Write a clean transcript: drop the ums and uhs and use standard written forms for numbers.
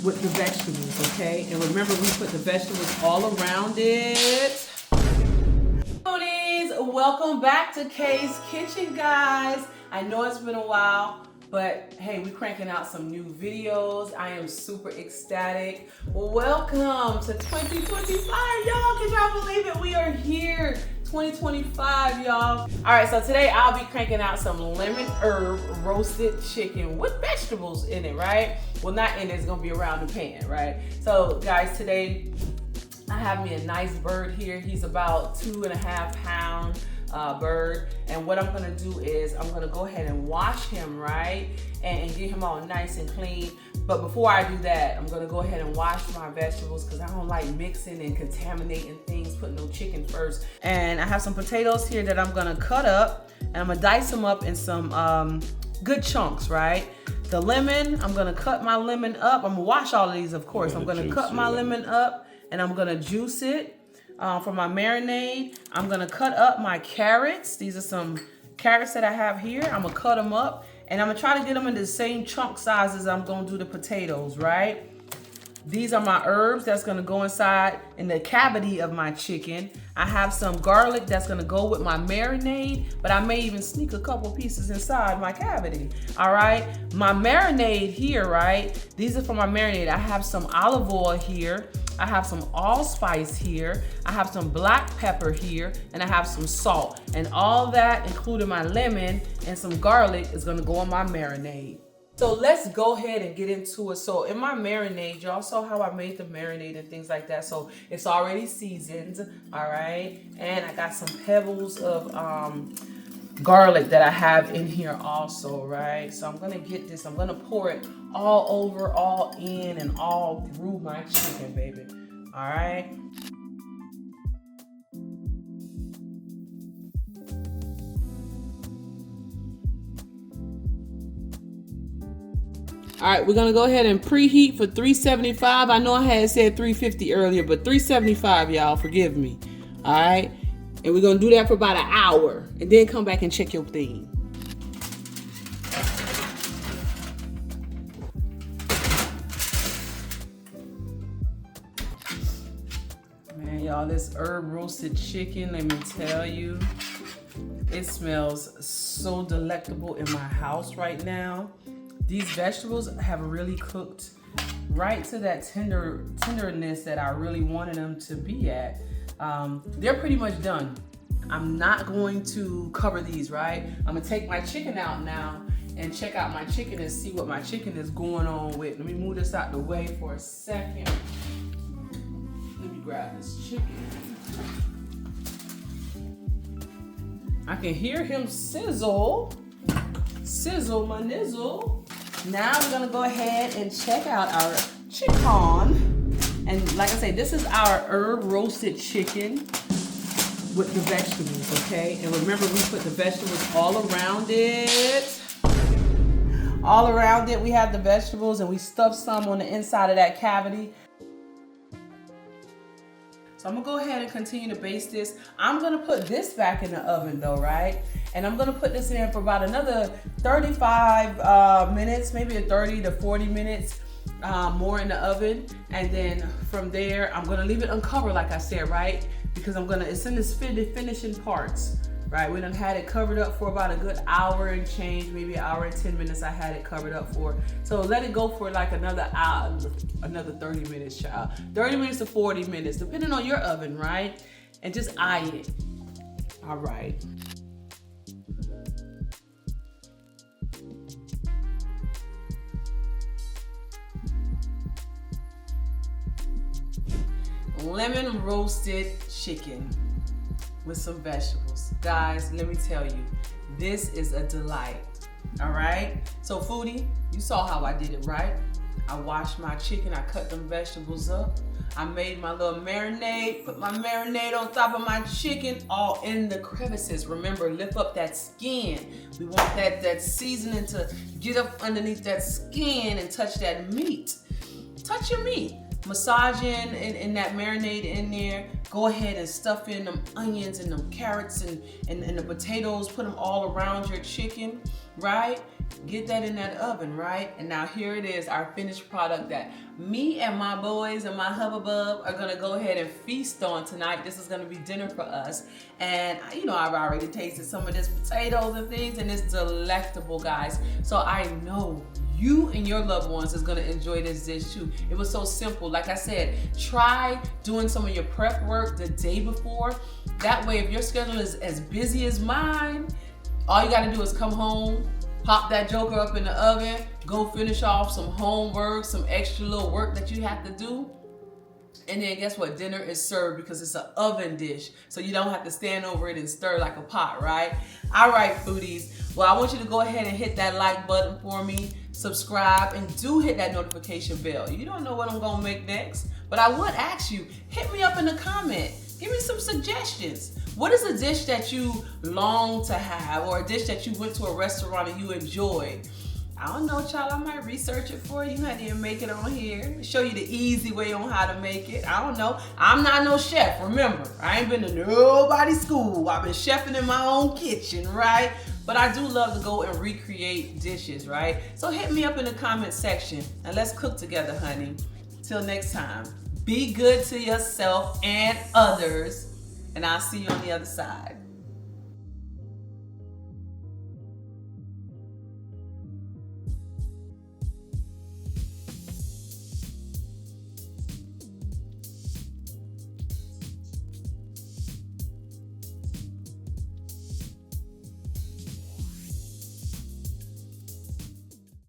with the vegetables, okay? And remember, we put the vegetables all around it. Foodies, welcome back to Kay's Kitchen, guys. I know it's been a while, but hey, we're cranking out some new videos. I am super ecstatic. Welcome to 2025, y'all. Can y'all believe it? We are here. 2025, y'all. All right, so today I'll be cranking out some lemon herb roasted chicken with vegetables in it, right? Well, not in it, it's gonna be around the pan, right? So guys, today I have me a nice bird here. He's about 2.5 pound bird. And what I'm gonna do is I'm gonna go ahead and wash him, right? And get him all nice and clean. But before I do that, I'm gonna go ahead and wash my vegetables because I don't like mixing and contaminating things, putting no chicken first. And I have some potatoes here that I'm gonna cut up, and I'm gonna dice them up in some good chunks, right? The lemon, I'm gonna cut my lemon up. I'm gonna wash all of these, of course. I'm gonna cut my lemon up and I'm gonna juice it for my marinade. I'm gonna cut up my carrots. These are some carrots that I have here. I'm gonna cut them up. And I'm gonna try to get them in the same chunk sizes I'm gonna do the potatoes, right? These are my herbs that's gonna go inside in the cavity of my chicken. I have some garlic that's gonna go with my marinade, but I may even sneak a couple pieces inside my cavity, all right? My marinade here, right? These are for my marinade. I have some olive oil here. I have some allspice here. I have some black pepper here, and I have some salt. And all that, including my lemon and some garlic, is gonna go on my marinade. So let's go ahead and get into it. So in my marinade, y'all saw how I made the marinade and things like that. So it's already seasoned, all right? And I got some pebbles of garlic that I have in here also, right? So I'm gonna get this, I'm gonna pour it all over, all in, and all through my chicken, baby, all right? All right, we're gonna go ahead and preheat for 375. I know I had said 350 earlier, but 375, y'all, forgive me, all right? And we're gonna do that for about an hour and then come back and check your thing. Man, y'all, this herb roasted chicken, let me tell you, it smells so delectable in my house right now. These vegetables have really cooked right to that tenderness that I really wanted them to be at. They're pretty much done. I'm not going to cover these, right? I'm gonna take my chicken out now and check out my chicken and see what my chicken is going on with. Let me move this out the way for a second. Let me grab this chicken. I can hear him sizzle. Sizzle my nizzle. Now we're gonna go ahead and check out our chicken. And like I say, this is our herb roasted chicken with the vegetables, okay? And remember, we put the vegetables all around it. All around it, we have the vegetables, and we stuffed some on the inside of that cavity. So I'm gonna go ahead and continue to baste this. I'm gonna put this back in the oven though, right? And I'm gonna put this in for about another 35 minutes, maybe 30 to 40 minutes more in the oven. And then from there, I'm gonna leave it uncovered, like I said, right? Because it's in the finishing parts, right? We done had it covered up for about a good hour and change, maybe an hour and 10 minutes I had it covered up for. So let it go for like another hour, another 30 minutes, child. 30 minutes to 40 minutes, depending on your oven, right? And just eye it, all right. Lemon roasted chicken with some vegetables. Guys, let me tell you, this is a delight, all right? So foodie, you saw how I did it, right? I washed my chicken, I cut them vegetables up. I made my little marinade, put my marinade on top of my chicken, all in the crevices. Remember, lift up that skin. We want that seasoning to get up underneath that skin and touch that meat. Touch your meat. massaging in that marinade in there, go ahead and stuff in them onions and them carrots and the potatoes, put them all around your chicken, right? Get that in that oven, right? And now here it is, our finished product that me and my boys and my hubbub are gonna go ahead and feast on tonight. This is gonna be dinner for us. And you know, I've already tasted some of this potatoes and things, and it's delectable, guys. So I know you and your loved ones is gonna enjoy this dish too. It was so simple. Like I said, try doing some of your prep work the day before. That way, if your schedule is as busy as mine, all you gotta do is come home, pop that joker up in the oven, go finish off some homework, some extra little work that you have to do. And then guess what? Dinner is served because it's an oven dish. So you don't have to stand over it and stir like a pot, right? All right, foodies. Well, I want you to go ahead and hit that like button for me, subscribe, and do hit that notification bell. You don't know what I'm gonna make next, but I would ask you, hit me up in the comment. Give me some suggestions. What is a dish that you long to have, or a dish that you went to a restaurant and you enjoyed? I don't know, child. I might research it for you, honey, and make it on here. Show you the easy way on how to make it. I don't know. I'm not no chef, remember. I ain't been to nobody's school. I've been chefing in my own kitchen, right? But I do love to go and recreate dishes, right? So hit me up in the comment section and let's cook together, honey. Till next time, be good to yourself and others, and I'll see you on the other side.